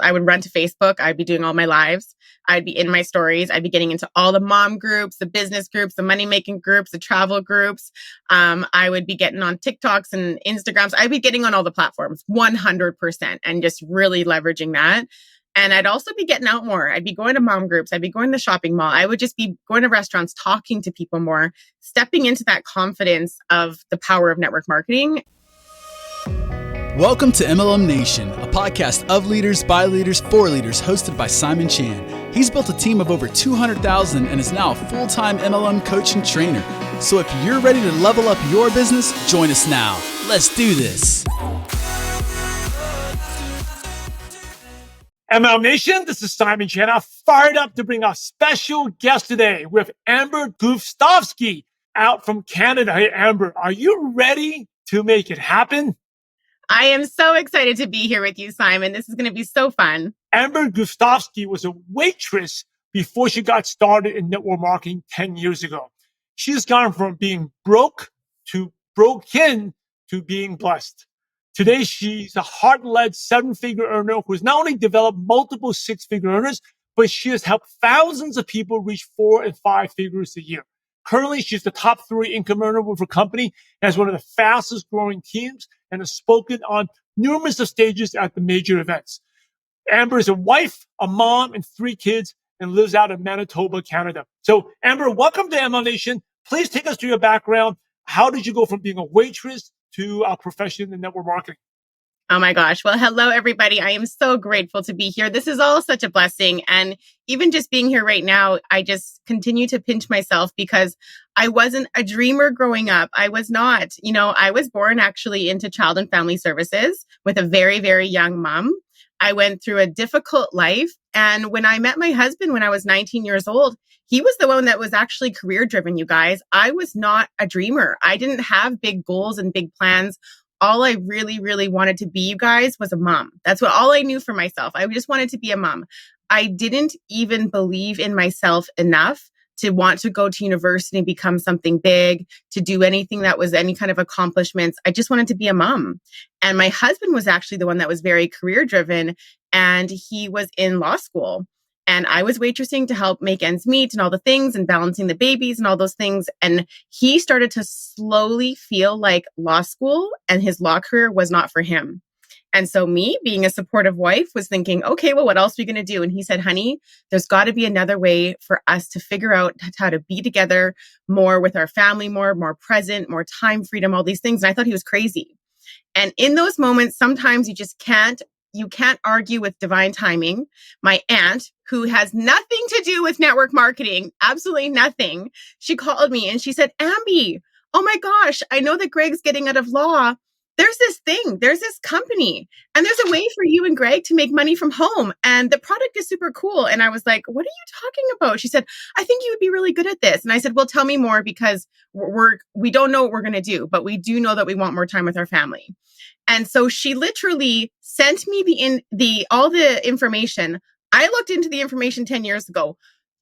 I would run to Facebook. I'd be doing all my lives. I'd be in my stories. I'd be getting into all the mom groups, the business groups, the money-making groups, the travel groups. I would be getting on TikToks and Instagrams. I'd be getting on all the platforms 100% and just really leveraging that. And I'd also be getting out more. I'd be going to mom groups. I'd be going to the shopping mall. I would just be going to restaurants, talking to people more, stepping into that confidence of the power of network marketing. Welcome to MLM Nation, a podcast of leaders, by leaders, for leaders, hosted by Simon Chan. He's built a team of over 200,000 and is now a full-time MLM coach and trainer. So if you're ready to level up your business, join us now. Let's do this. MLM Nation, this is Simon Chan. I'm fired up to bring a special guest today with Amber Gustowski out from Canada. Hey, Amber, are you ready to make it happen? I am so excited to be here with you, Simon. This is going to be so fun. Amber Gustowski was a waitress before she got started in network marketing 10 years ago. She's gone from being broke to broken to being blessed. Today, she's a heart-led seven-figure earner who has not only developed multiple six-figure earners, but she has helped thousands of people reach 4 and 5 figures a year. Currently, she's the top 3 income earner with her company, has one of the fastest growing teams, and has spoken on numerous of stages at the major events. Amber is a wife, a mom, and 3 kids, and lives out in Manitoba, Canada. So, Amber, welcome to MLM Nation. Please take us through your background. How did you go from being a waitress to a profession in network marketing? Oh my gosh. Well, hello, everybody. I am so grateful to be here. This is all such a blessing. And even just being here right now, I just continue to pinch myself because I wasn't a dreamer growing up. I was not. I was born actually into child and family services with a very, very young mom. I went through a difficult life. And when I met my husband when I was 19 years old, he was the one that was actually career driven, you guys. I was not a dreamer. I didn't have big goals and big plans. All I really, really wanted to be, you guys, was a mom. That's what all I knew for myself. I just wanted to be a mom. I didn't even believe in myself enough to want to go to university and become something big, to do anything that was any kind of accomplishments. I just wanted to be a mom. And my husband was actually the one that was very career driven, and he was in law school. And I was waitressing to help make ends meet and all the things and balancing the babies and all those things. And he started to slowly feel like law school and his law career was not for him. And so me, being a supportive wife, was thinking, okay, well, what else are we going to do? And he said, honey, there's got to be another way for us to figure out how to be together more with our family, more present, more time freedom, all these things. And I thought he was crazy. And in those moments, sometimes you can't argue with divine timing. My aunt, who has nothing to do with network marketing, absolutely nothing, she called me and she said, Amby, oh my gosh, I know that Greg's getting out of law. There's this company, and there's a way for you and Greg to make money from home. And the product is super cool. And I was like, what are you talking about? She said, I think you would be really good at this. And I said, well, tell me more, because we don't know what we're going to do, but we do know that we want more time with our family. And so she literally sent me all the information. I looked into the information 10 years ago.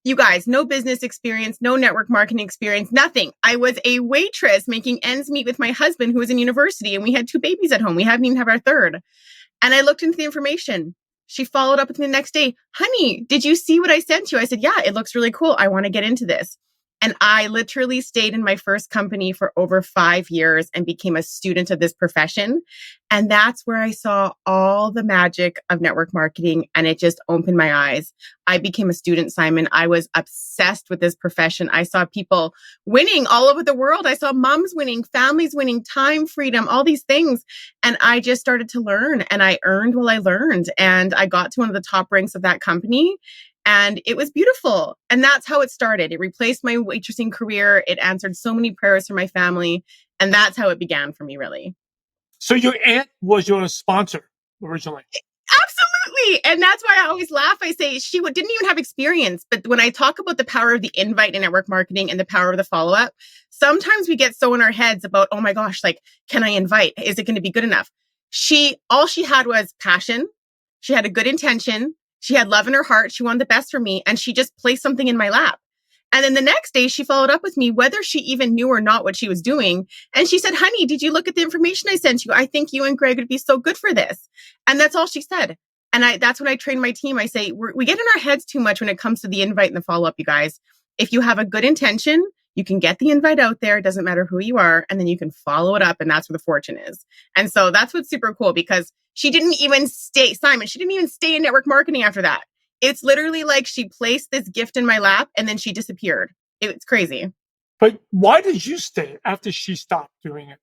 You guys, no business experience, no network marketing experience, nothing. I was a waitress making ends meet with my husband who was in university, and we had 2 babies at home. We hadn't even had our third. And I looked into the information. She followed up with me the next day. Honey, did you see what I sent you? I said, yeah, it looks really cool. I want to get into this. And I literally stayed in my first company for over 5 years and became a student of this profession. And that's where I saw all the magic of network marketing, and it just opened my eyes. I became a student, Simon. I was obsessed with this profession. I saw people winning all over the world. I saw moms winning, families winning, time freedom, all these things. And I just started to learn, and I earned while I learned. And I got to one of the top ranks of that company. And it was beautiful. And that's how it started. It replaced my waitressing career. It answered so many prayers from my family. And that's how it began for me, really. So your aunt was your sponsor originally? Absolutely. And that's why I always laugh. I say she didn't even have experience. But when I talk about the power of the invite in network marketing and the power of the follow-up, sometimes we get so in our heads about, oh my gosh, like, can I invite? Is it going to be good enough? All she had was passion. She had a good intention. She had love in her heart. She wanted the best for me. And she just placed something in my lap. And then the next day she followed up with me, whether she even knew or not what she was doing. And she said, honey, did you look at the information I sent you? I think you and Greg would be so good for this. And that's all she said. And that's what I train my team. I say, we get in our heads too much when it comes to the invite and the follow-up, you guys. If you have a good intention, you can get the invite out there. It doesn't matter who you are. And then you can follow it up. And that's where the fortune is. And so that's what's super cool, because she didn't even stay, Simon, she didn't even stay in network marketing after that. It's literally like she placed this gift in my lap and then she disappeared. It's crazy. But why did you stay after she stopped doing it?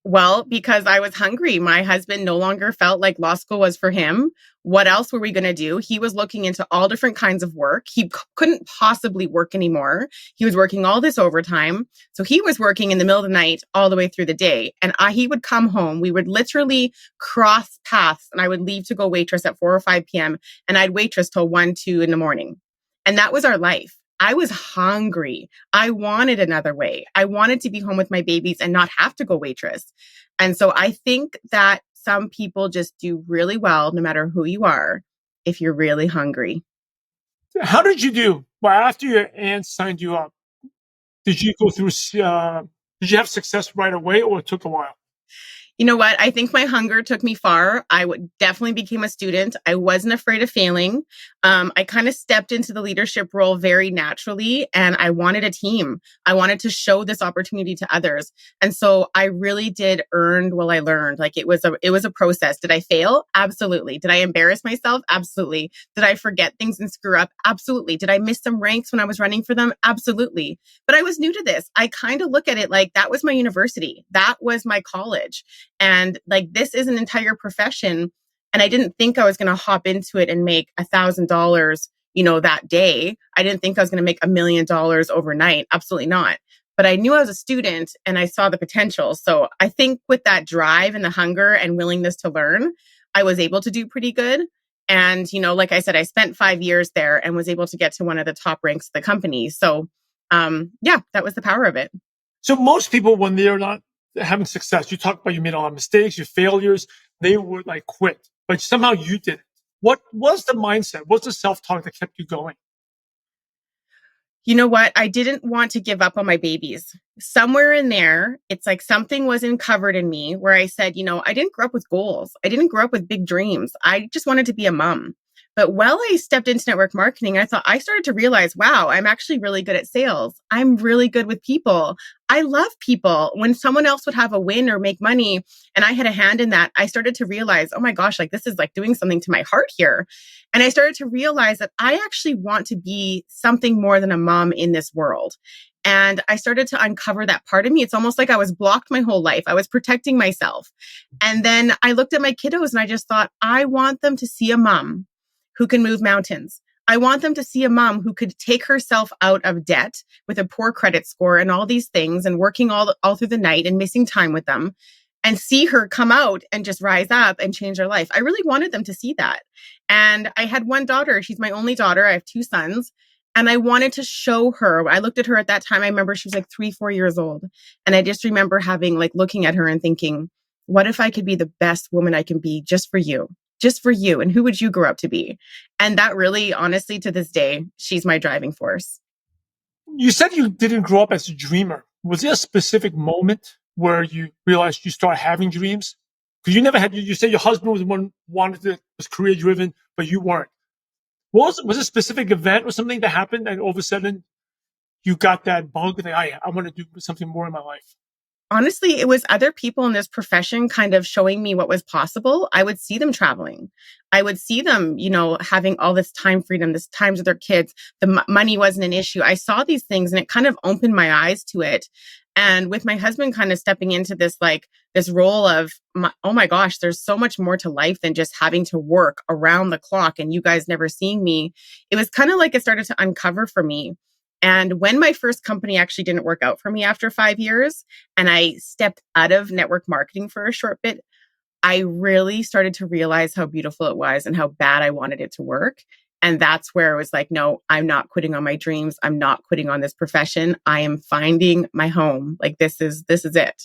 Well, because I was hungry. My husband no longer felt like law school was for him. What else were we going to do? He was looking into all different kinds of work. He couldn't possibly work anymore. He was working all this overtime. So he was working in the middle of the night all the way through the day. And he would come home. We would literally cross paths, and I would leave to go waitress at 4 or 5 p.m. and I'd waitress till 1, 2 in the morning. And that was our life. I was hungry. I wanted another way. I wanted to be home with my babies and not have to go waitress. And so I think that some people just do really well, no matter who you are, if you're really hungry. How did you do? Well, after your aunt signed you up, did you go through, did you have success right away, or it took a while? You know what? I think my hunger took me far. I definitely became a student. I wasn't afraid of failing. I kind of stepped into the leadership role very naturally, and I wanted a team. I wanted to show this opportunity to others. And so I really did earn while I learned. Like it was a process. Did I fail? Absolutely. Did I embarrass myself? Absolutely. Did I forget things and screw up? Absolutely. Did I miss some ranks when I was running for them? Absolutely. But I was new to this. I kind of look at it like that was my university. That was my college. And like, this is an entire profession. And I didn't think I was going to hop into it and make $1,000, that day. I didn't think I was going to make $1 million overnight. Absolutely not. But I knew I was a student and I saw the potential. So I think with that drive and the hunger and willingness to learn, I was able to do pretty good. And, like I said, I spent 5 years there and was able to get to one of the top ranks of the company. So, that was the power of it. So most people, when they're not having success, you talk about you made a lot of mistakes, your failures, they would like quit, but somehow you did it. What was the mindset? What's the self-talk that kept you going? You know what? I didn't want to give up on my babies. Somewhere in there, it's like something was uncovered in me where I said, I didn't grow up with goals. I didn't grow up with big dreams. I just wanted to be a mom. But while I stepped into network marketing, I started to realize, wow, I'm actually really good at sales. I'm really good with people. I love people. When someone else would have a win or make money and I had a hand in that, I started to realize, oh my gosh, like this is like doing something to my heart here. And I started to realize that I actually want to be something more than a mom in this world. And I started to uncover that part of me. It's almost like I was blocked my whole life. I was protecting myself. And then I looked at my kiddos and I just thought, I want them to see a mom who can move mountains. I want them to see a mom who could take herself out of debt with a poor credit score and all these things and working all through the night and missing time with them, and see her come out and just rise up and change her life. I really wanted them to see that. And I had one daughter. She's my only daughter. I have 2 sons. And I wanted to show her. I looked at her at that time. I remember she was like 3, 4 years old. And I just remember looking at her and thinking, what if I could be the best woman I can be just for you? Just for you. And who would you grow up to be? And that really, honestly, to this day, she's my driving force. You said you didn't grow up as a dreamer. Was there a specific moment where you realized you started having dreams? Because you never had, you said your husband was the one was career driven, but you weren't. Was a specific event or something that happened and all of a sudden you got that bug that I want to do something more in my life? Honestly, it was other people in this profession kind of showing me what was possible. I would see them traveling. I would see them, having all this time freedom, this times with their kids. The money wasn't an issue. I saw these things and it kind of opened my eyes to it. And with my husband kind of stepping into this, this role of, oh my gosh, there's so much more to life than just having to work around the clock and you guys never seeing me. It was kind of like it started to uncover for me. And when my first company actually didn't work out for me after 5 years, and I stepped out of network marketing for a short bit, I really started to realize how beautiful it was and how bad I wanted it to work. And that's where it was like, no, I'm not quitting on my dreams. I'm not quitting on this profession. I am finding my home. Like this is it.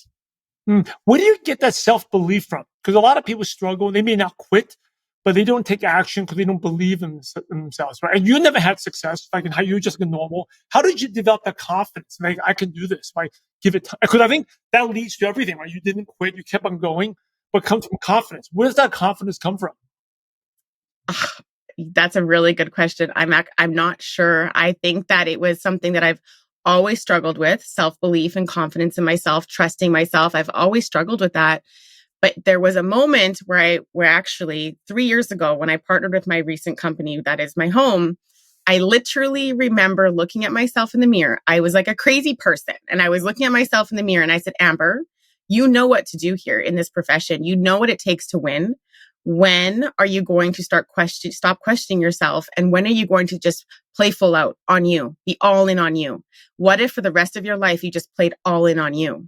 Where do you get that self-belief from? Because a lot of people struggle. They may not quit, but they don't take action because they don't believe in themselves, right? And you never had success, like in how you're just normal. How did you develop that confidence? Like, I can do this. Like, give it time. Because I think that leads to everything, right? You didn't quit. You kept on going, but it comes from confidence. Where does that confidence come from? Ugh, that's a really good question. I'm not sure. I think that it was something that I've always struggled with, self-belief and confidence in myself, trusting myself. I've always struggled with that. But there was a moment where actually 3 years ago, when I partnered with my recent company, that is my home, I literally remember looking at myself in the mirror. I was like a crazy person, and I was looking at myself in the mirror and I said, Amber, you know what to do here in this profession. You know what it takes to win. When are you going to stop questioning yourself? And when are you going to just play full out on you, be all in on you? What if for the rest of your life, you just played all in on you?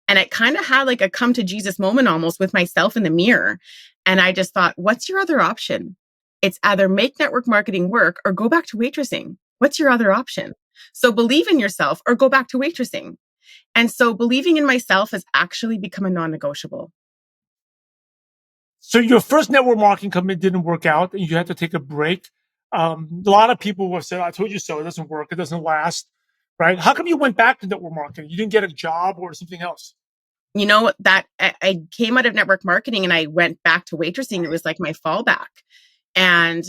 And it kind of had like a come to Jesus moment almost with myself in the mirror. And I just thought, what's your other option? It's either make network marketing work or go back to waitressing. What's your other option? So believe in yourself or go back to waitressing. And so believing in myself has actually become a non-negotiable. So your first network marketing company didn't work out and you had to take a break. A lot of people will say, I told you so. It doesn't work. It doesn't last. Right. How come you went back to network marketing? You didn't get a job or something else? You know, that I came out of network marketing and I went back to waitressing. It was like my fallback. And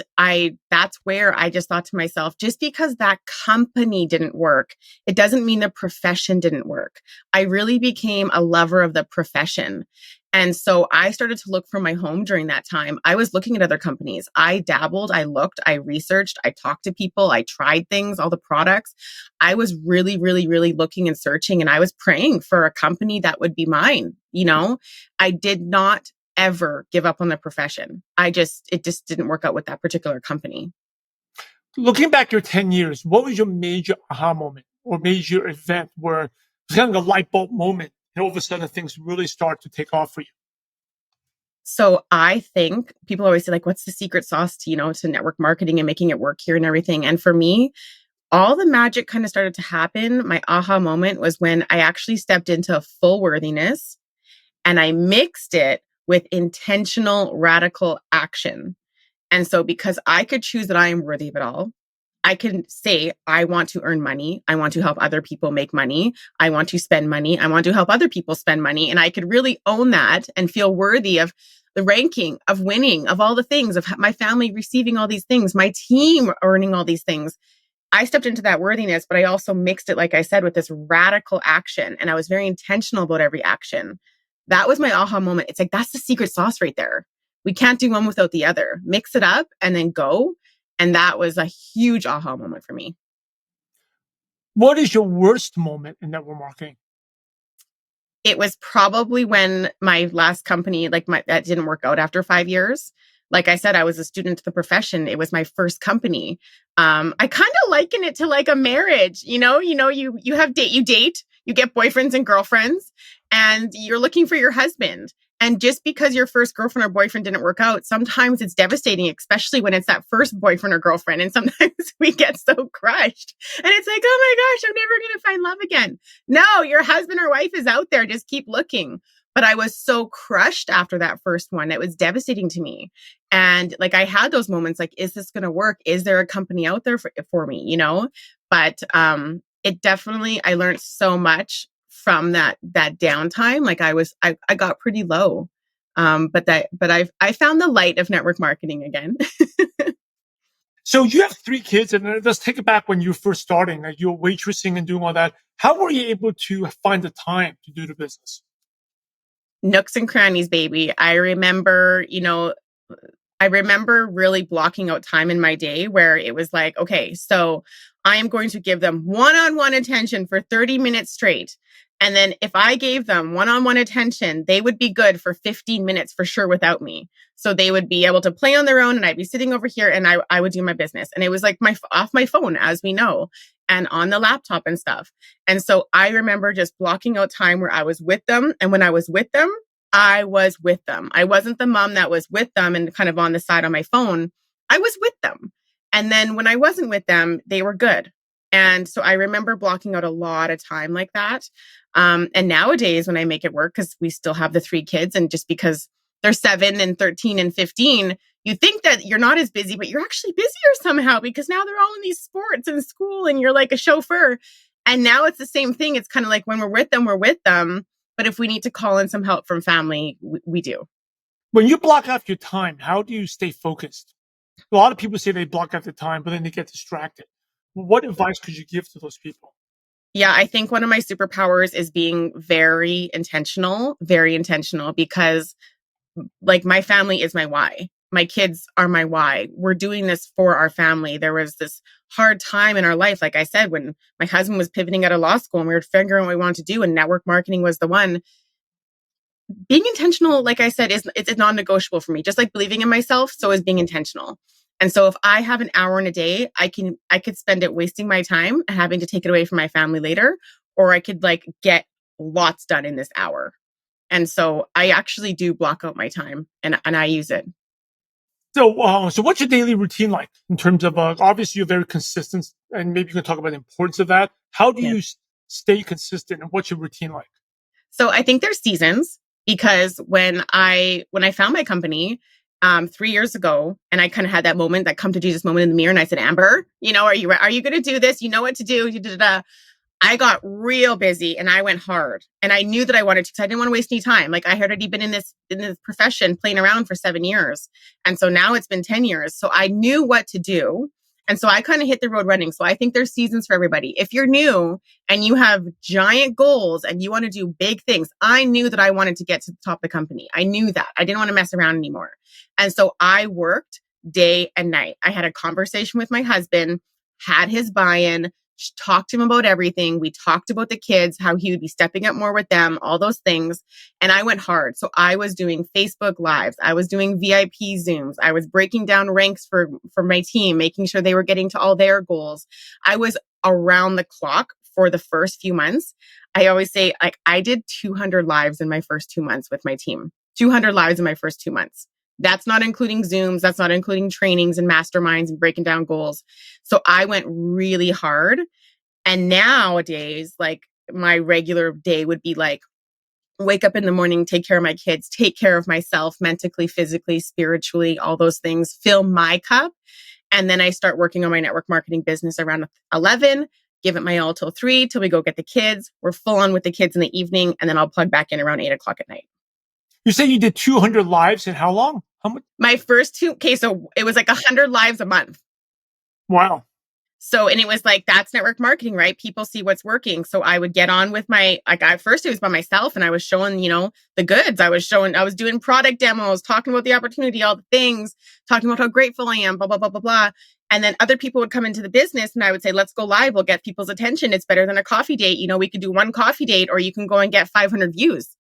that's where I just thought to myself, just because that company didn't work, it doesn't mean the profession didn't work. I really became a lover of the profession. And so I started to look for my home during that time. I was looking at other companies. I dabbled, I looked, I researched, I talked to people, I tried things, all the products. I was really, really, really looking and searching, and I was praying for a company that would be mine. You know, I did not ever give up on the profession. It just didn't work out with that particular company. Looking back your 10 years, what was your major aha moment or major event where it was kind of a light bulb moment and all of a sudden things really start to take off for you? So I think people always say, like, what's the secret sauce to, to network marketing and making it work here and everything. And for me, all the magic kind of started to happen. My aha moment was when I actually stepped into full worthiness and I mixed it with intentional radical action. And so because I could choose that I am worthy of it all, I can say, I want to earn money. I want to help other people make money. I want to spend money. I want to help other people spend money. And I could really own that and feel worthy of the ranking, of winning, of all the things, of my family receiving all these things, my team earning all these things. I stepped into that worthiness, but I also mixed it, like I said, with this radical action. And I was very intentional about every action. That was my aha moment. It's like, that's the secret sauce right there. We can't do one without the other. Mix it up and then go. And that was a huge aha moment for me. What is your worst moment in network marketing? It was probably when my last company, that didn't work out after 5 years. Like I said, I was a student to the profession. It was my first company. I kind of liken it to like a marriage. You date, you get boyfriends and girlfriends, and you're looking for your husband. And just because your first girlfriend or boyfriend didn't work out, sometimes it's devastating, especially when it's that first boyfriend or girlfriend. And sometimes we get so crushed. And it's like, oh my gosh, I'm never going to find love again. No, your husband or wife is out there. Just keep looking. But I was so crushed after that first one. It was devastating to me. And like, I had those moments like, is this going to work? Is there a company out there for me? But it definitely, I learned so much from that downtime. Like I got pretty low. But I found the light of network marketing again. So you have 3 kids, and let's take it back when you were first starting. You were waitressing and doing all that. How were you able to find the time to do the business? Nooks and crannies, baby. I remember really blocking out time in my day where it was like, okay, so I am going to give them one-on-one attention for 30 minutes straight. And then if I gave them one-on-one attention, they would be good for 15 minutes for sure without me. So they would be able to play on their own and I'd be sitting over here and I would do my business. And it was like off my phone, as we know, and on the laptop and stuff. And so I remember just blocking out time where I was with them. And when I was with them, I was with them. I wasn't the mom that was with them and kind of on the side on my phone. I was with them. And then when I wasn't with them, they were good. And so I remember blocking out a lot of time like that. And nowadays when I make it work, because we still have the 3 kids, and just because they're 7 and 13 and 15, you think that you're not as busy, but you're actually busier somehow because now they're all in these sports and school and you're like a chauffeur. And now it's the same thing. It's kind of like when we're with them, we're with them. But if we need to call in some help from family, we do. When you block off your time, how do you stay focused? A lot of people say they block out the time, but then they get distracted. What advice could you give to those people? Yeah, I think one of my superpowers is being very intentional because like my family is my why. My kids are my why. We're doing this for our family. There was this hard time in our life, like I said, when my husband was pivoting out of law school and we were figuring out what we wanted to do, and network marketing was the one. Being intentional, like I said, it's non-negotiable for me. Just like believing in myself, so is being intentional. And so if I have an hour in a day, I could spend it wasting my time and having to take it away from my family later, or I could like get lots done in this hour. And so I actually do block out my time and I use it. So what's your daily routine like in terms of, obviously you're very consistent, and maybe you can talk about the importance of that. How do Yeah. you stay consistent, and what's your routine like? So I think there's seasons because when I found my company 3 years ago, and I kind of had that moment, that come to Jesus moment in the mirror, and I said, Amber, are you going to do this? You know what to do. I got real busy and I went hard, and I knew that I wanted to because I didn't want to waste any time. Like I had already been in this profession playing around for 7 years. And so now it's been 10 years. So I knew what to do. And so I kind of hit the road running. So I think there's seasons for everybody. If you're new and you have giant goals and you want to do big things, I knew that I wanted to get to the top of the company. I knew that. I didn't want to mess around anymore. And so I worked day and night. I had a conversation with my husband, had his buy-in, talked to him about everything. We talked about the kids, how he would be stepping up more with them, all those things. And I went hard. So I was doing Facebook Lives. I was doing VIP Zooms. I was breaking down ranks for my team, making sure they were getting to all their goals. I was around the clock for the first few months. I always say, like, I did 200 lives in my first 2 months with my team, 200 lives in my first 2 months. That's not including Zooms. That's not including trainings and masterminds and breaking down goals. So I went really hard. And nowadays, like my regular day would be like, wake up in the morning, take care of my kids, take care of myself mentally, physically, spiritually, all those things, fill my cup. And then I start working on my network marketing business around 11, give it my all till 3, till we go get the kids. We're full on with the kids in the evening. And then I'll plug back in around 8 o'clock at night. You say you did 200 lives in how long? How much? My first so it was like 100 lives a month. Wow. So, and it was like, that's network marketing, right? People see what's working. So I would get on with at first it was by myself and I was showing, the goods. I was doing product demos, talking about the opportunity, all the things, talking about how grateful I am, blah, blah, blah, blah, blah. And then other people would come into the business and I would say, let's go live. We'll get people's attention. It's better than a coffee date. We could do one coffee date, or you can go and get 500 views,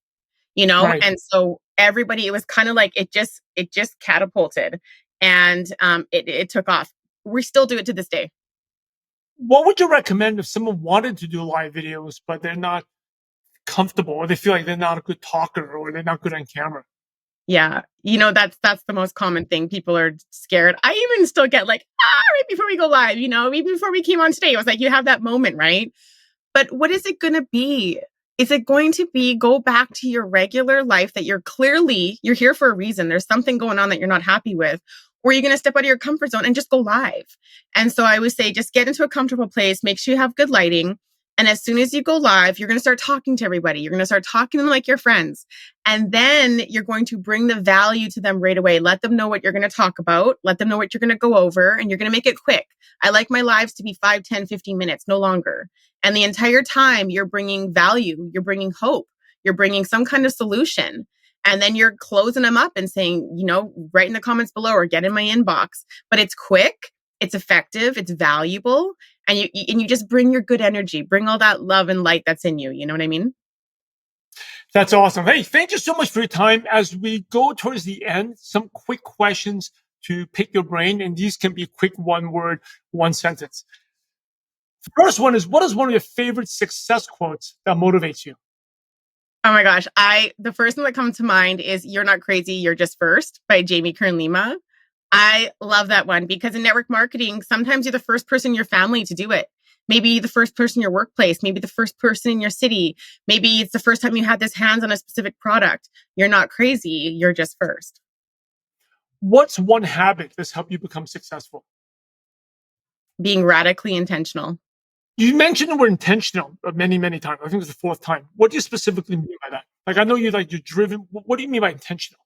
Right. And so everybody, it was kind of like, it just catapulted, and it took off. We still do it to this day. What would you recommend if someone wanted to do live videos, but they're not comfortable, or they feel like they're not a good talker, or they're not good on camera? Yeah. That's the most common thing. People are scared. I even still get like, right before we go live, even before we came on today, it was like, you have that moment, right? But what is it going to be? Is it going to be go back to your regular life that you're here for a reason? There's something going on that you're not happy with. Or you're going to step out of your comfort zone and just go live. And so I would say, just get into a comfortable place, make sure you have good lighting. And as soon as you go live, you're going to start talking to everybody. You're going to start talking to them like your friends. And then you're going to bring the value to them right away. Let them know what you're going to talk about. Let them know what you're going to go over, and you're going to make it quick. I like my lives to be 5, 10, 15 minutes, no longer. And the entire time you're bringing value, you're bringing hope, you're bringing some kind of solution. And then you're closing them up and saying, write in the comments below or get in my inbox. But it's quick, it's effective, it's valuable. And you just bring your good energy, bring all that love and light that's in you. You know what I mean? That's awesome. Hey, thank you so much for your time. As we go towards the end, some quick questions to pick your brain. And these can be quick, one word, one sentence. The first one is, what is one of your favorite success quotes that motivates you? Oh my gosh. The first one that comes to mind is "You're not crazy, you're just first" by Jamie Kern Lima. I love that one because in network marketing, sometimes you're the first person in your family to do it. Maybe the first person in your workplace, maybe the first person in your city. Maybe it's the first time you had this hands on a specific product. You're not crazy, you're just first. What's one habit that's helped you become successful? Being radically intentional. You mentioned the word intentional many, many times. I think it's the fourth time. What do you specifically mean by that? Like, I know you're driven. What do you mean by intentional?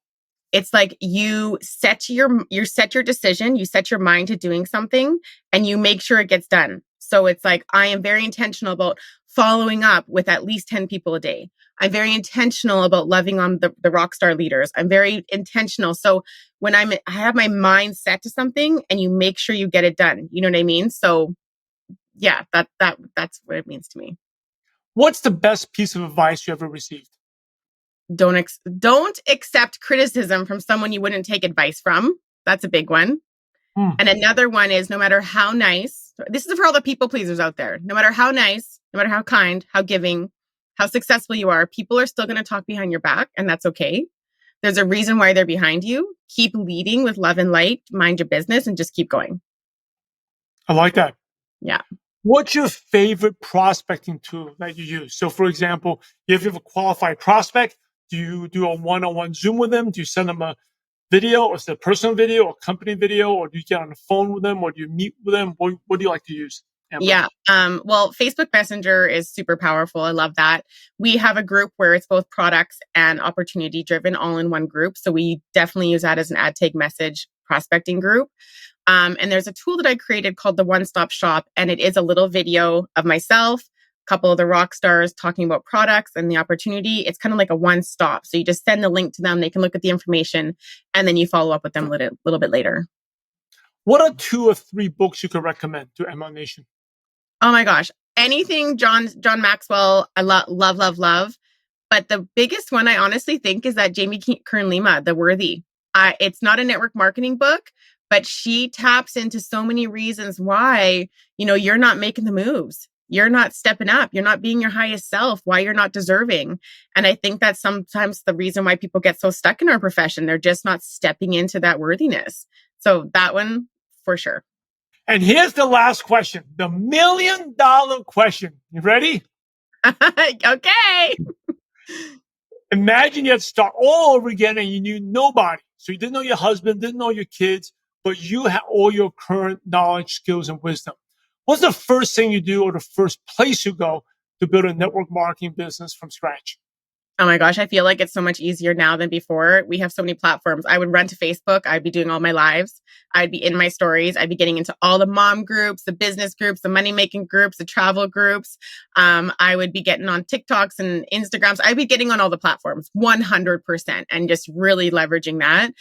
It's like you set your decision, you set your mind to doing something, and you make sure it gets done. So it's like, I am very intentional about following up with at least 10 people a day. I'm very intentional about loving on the rock star leaders. I'm very intentional. So when I have my mind set to something and you make sure you get it done, you know what I mean? So yeah, that's what it means to me. What's the best piece of advice you ever received? Don't accept criticism from someone you wouldn't take advice from. That's a big one. Hmm. And another one is, no matter how nice, this is for all the people pleasers out there. No matter how nice, no matter how kind, how giving, how successful you are, people are still going to talk behind your back, and that's okay. There's a reason why they're behind you. Keep leading with love and light, mind your business, and just keep going. I like that. Yeah. What's your favorite prospecting tool that you use? So, for example, if you have a qualified prospect, do you do a one-on-one Zoom with them? Do you send them a video, or is it a personal video or company video, or do you get on the phone with them, or do you meet with them? What do you like to use, Amber? Yeah. Well, Facebook Messenger is super powerful. I love that. We have a group where it's both products and opportunity driven all in one group. So we definitely use that as an ad tag message prospecting group. And there's a tool that I created called the One Stop Shop. And it is a little video of myself, a couple of the rock stars talking about products and the opportunity. It's kind of like a one stop. So you just send the link to them. They can look at the information and then you follow up with them a little bit later. What are 2 or 3 books you could recommend to ML Nation? Oh my gosh. Anything John Maxwell, I love. But the biggest one I honestly think is that Jamie Kern Lima, The Worthy. It's not a network marketing book, but she taps into so many reasons why, you're not making the moves. You're not stepping up. You're not being your highest self, why you're not deserving. And I think that's sometimes the reason why people get so stuck in our profession. They're just not stepping into that worthiness. So that one for sure. And here's the last question, the $1 million question. You ready? Okay. Imagine you had to start all over again and you knew nobody. So you didn't know your husband, didn't know your kids, but you had all your current knowledge, skills, and wisdom. What's the first thing you do or the first place you go to build a network marketing business from scratch? Oh my gosh, I feel like it's so much easier now than before. We have so many platforms. I would run to Facebook. I'd be doing all my lives. I'd be in my stories. I'd be getting into all the mom groups, the business groups, the money-making groups, the travel groups. I would be getting on TikToks and Instagrams. I'd be getting on all the platforms 100% and just really leveraging that.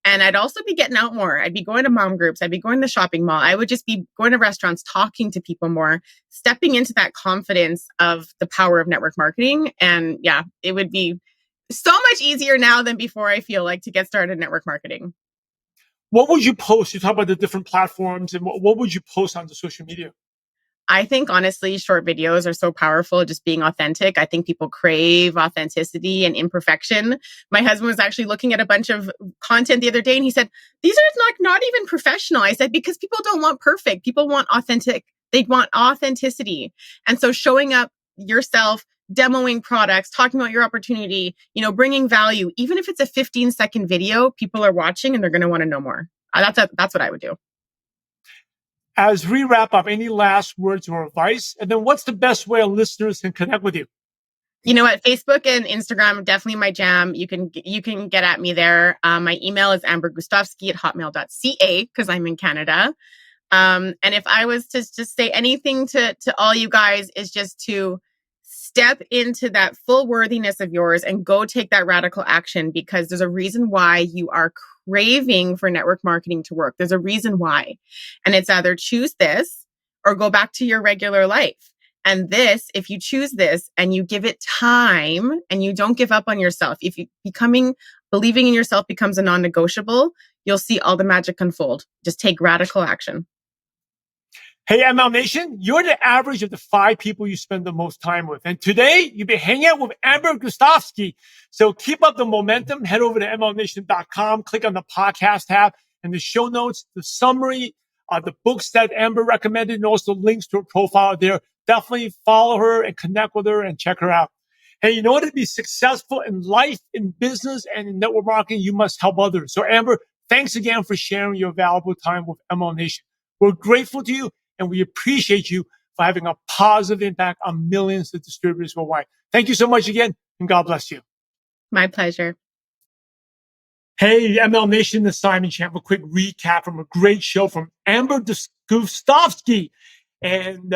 And I'd also be getting out more. I'd be going to mom groups. I'd be going to the shopping mall. I would just be going to restaurants, talking to people more, stepping into that confidence of the power of network marketing. And yeah, it would be so much easier now than before, I feel like, to get started in network marketing. What would you post? You talk about the different platforms, and what would you post on the social media? I think honestly, short videos are so powerful, just being authentic. I think people crave authenticity and imperfection. My husband was actually looking at a bunch of content the other day and he said, these are not even professional. I said, because people don't want perfect. People want authentic. They want authenticity. And so showing up yourself, demoing products, talking about your opportunity, bringing value, even if it's a 15-second video, people are watching and they're going to want to know more. That's what I would do. As we wrap up, any last words or advice? And then what's the best way our listeners can connect with you? You know what? Facebook and Instagram are definitely my jam. You can get at me there. My email is ambergustowski@hotmail.ca because I'm in Canada. And if I was to just say anything to all you guys, is just to step into that full worthiness of yours and go take that radical action, because there's a reason why you are craving for network marketing to work. There's a reason why. And it's either choose this or go back to your regular life. And this, if you choose this and you give it time and you don't give up on yourself, if you believing in yourself becomes a non-negotiable, you'll see all the magic unfold. Just take radical action. Hey, ML Nation, you're the average of the 5 people you spend the most time with. And today, you've been hanging out with Amber Gustowski. So keep up the momentum. Head over to mlnation.com, click on the podcast tab and the show notes, the summary, the books that Amber recommended, and also links to her profile there. Definitely follow her and connect with her and check her out. Hey, in order to be successful in life, in business, and in network marketing, you must help others. So Amber, thanks again for sharing your valuable time with ML Nation. We're grateful to you, and we appreciate you for having a positive impact on millions of distributors worldwide. Thank you so much again, and God bless you. My pleasure. Hey, ML Nation, the Simon Champ. A quick recap from a great show from Amber Gustowski. And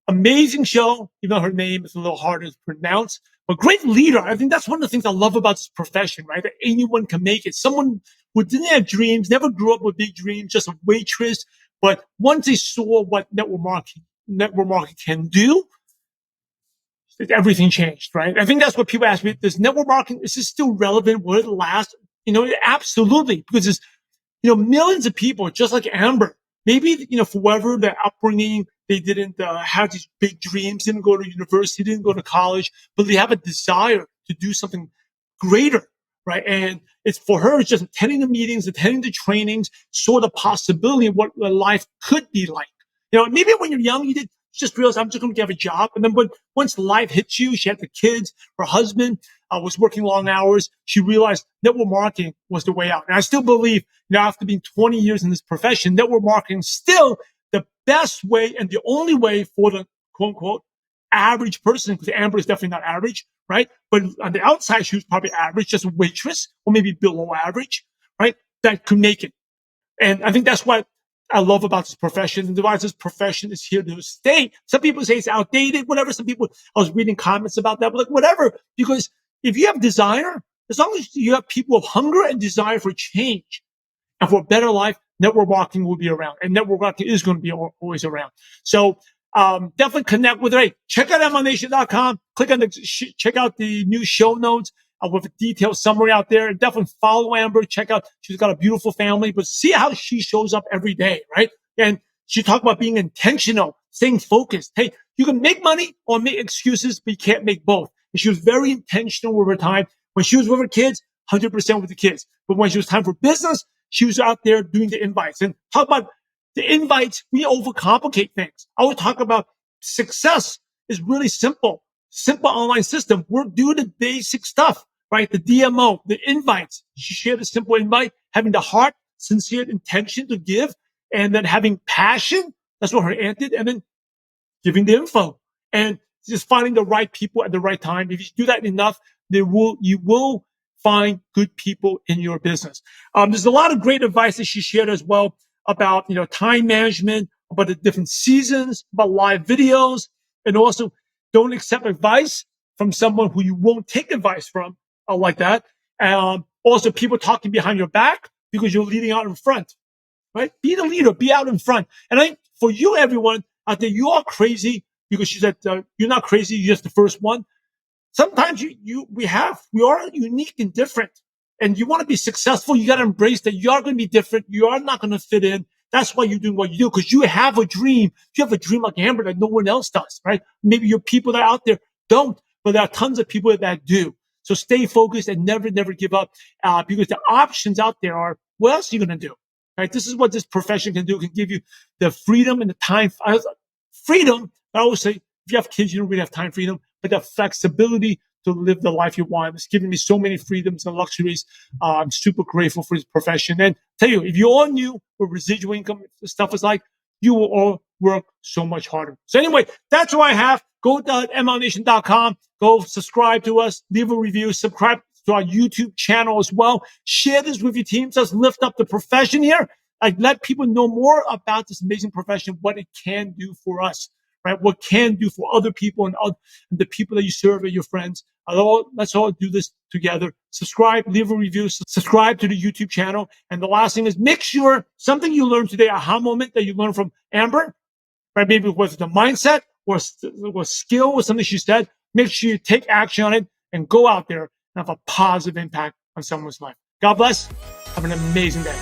amazing show, even though her name is a little harder to pronounce. But great leader. I think that's one of the things I love about this profession, right? That anyone can make it. Someone who didn't have dreams, never grew up with big dreams, just a waitress. But once they saw what network marketing can do, everything changed, right? I think that's what people ask me. Does network marketing, is this still relevant? Will it last? Absolutely. Because there's, millions of people just like Amber. Maybe, for whatever their upbringing, they didn't have these big dreams, didn't go to university, didn't go to college, but they have a desire to do something greater, right? And it's for her, it's just attending the meetings, attending the trainings, saw the possibility of what life could be like. Maybe when you're young, you just realize I'm just going to have a job. And then once life hits you, she had the kids, her husband was working long hours. She realized network marketing was the way out. And I still believe, after being 20 years in this profession, network marketing is still the best way and the only way for the quote unquote average person, because Amber is definitely not average, right? But on the outside, she was probably average, just a waitress, or maybe below average, right? That could make it. And I think that's what I love about this profession. And why this profession is here to stay. Some people say it's outdated, whatever. Some people, I was reading comments about that, but like whatever. Because if you have desire, as long as you have people of hunger and desire for change and for a better life, network marketing will be around. And network marketing is going to be always around. So definitely connect with her. Hey, check out mlnation.com. Click on check out the new show notes with a detailed summary out there. And definitely follow Amber. Check out, she's got a beautiful family, but see how she shows up every day, right? And she talked about being intentional, staying focused. Hey, you can make money or make excuses, but you can't make both. And she was very intentional with her time. When she was with her kids, 100% with the kids. But when she was time for business, she was out there doing the invites. And talk about the invites, we overcomplicate things. I would talk about success is really simple. Simple online system. We're doing the basic stuff, right? The DMO, the invites. She shared a simple invite, having the heart, sincere intention to give, and then having passion. That's what her aunt did. And then giving the info and just finding the right people at the right time. If you do that enough, you will find good people in your business. There's a lot of great advice that she shared as well about, time management, about the different seasons, about live videos, and also don't accept advice from someone who you won't take advice from, like that. Also, people talking behind your back because you're leading out in front, right? Be the leader, be out in front. And I think for you, everyone out there, you are crazy because she said, you're not crazy, you're just the first one. Sometimes we are unique and different. And you want to be successful, you got to embrace that you are going to be different. You are not going to fit in. That's why you're doing what you do, because you have a dream. You have a dream like Amber that no one else does, right? Maybe your people that are out there don't, but there are tons of people that do. So stay focused and never give up, because the options out there are, what else are you going to do? Right? This is what this profession can do. It can give you the freedom and the time. Freedom, I always say, if you have kids, you don't really have time freedom, but the flexibility to live the life you want. It's given me so many freedoms and luxuries. I'm super grateful for this profession. And tell you, if you all knew what residual income stuff is like, you will all work so much harder. So anyway, that's what I have. Go to mlnation.com. Go subscribe to us. Leave a review. Subscribe to our YouTube channel as well. Share this with your teams. Let's lift up the profession here. Let people know more about this amazing profession, what it can do for us, right? What can do for other people and the people that you serve and your friends. Let's all do this together. Subscribe, leave a review, subscribe to the YouTube channel. And the last thing is, make sure something you learned today, aha moment that you learned from Amber, right? Maybe it was the mindset or skill or something she said. Make sure you take action on it and go out there and have a positive impact on someone's life. God bless. Have an amazing day.